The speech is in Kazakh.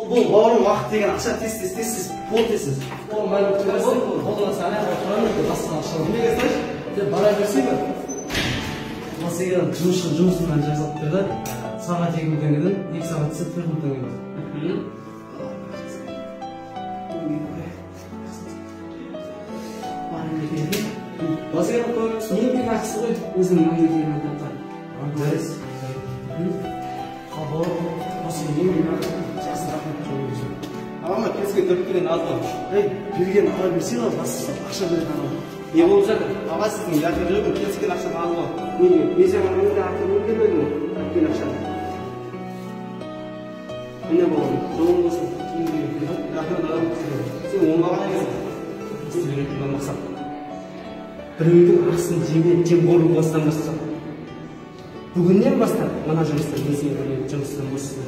бұл бауырым уақыт деген ақша тез пол тез. Ол мәлім тұрасың, қолына сәне отырамын, басқа ақша неге саш? Деп бара берсей бі? Осы егер жұмысынан жазылып берді, сағат 2 теңгеден 2 сағат 4 теңге. Осы егер қойыңыз, ең ақысы ғой, өзінің мәңгілігін ататар. Дәріс. Осы ең жақсы рахмет қойыңыз. Ағама кеске 4 келен алды. Берген ала берсе ғой, басқа ақша берген ала. Не болып жатыр? Аға сіздің яқынлығын кескен ақшаны алды. Неге? Мен саған өмірде артық өндірмедім ғой, әккен ақшаны. Міне болған, жолың болсын, кейін берген. Рахмет адам кісілер. Сен оңбаған екенсің. Сіз үйретуге мақсат. Біреудің ақысын жемқорлық бастан бастап. Бүгіннен бастап мына жұмыстан мен сені жұмыстан боссын.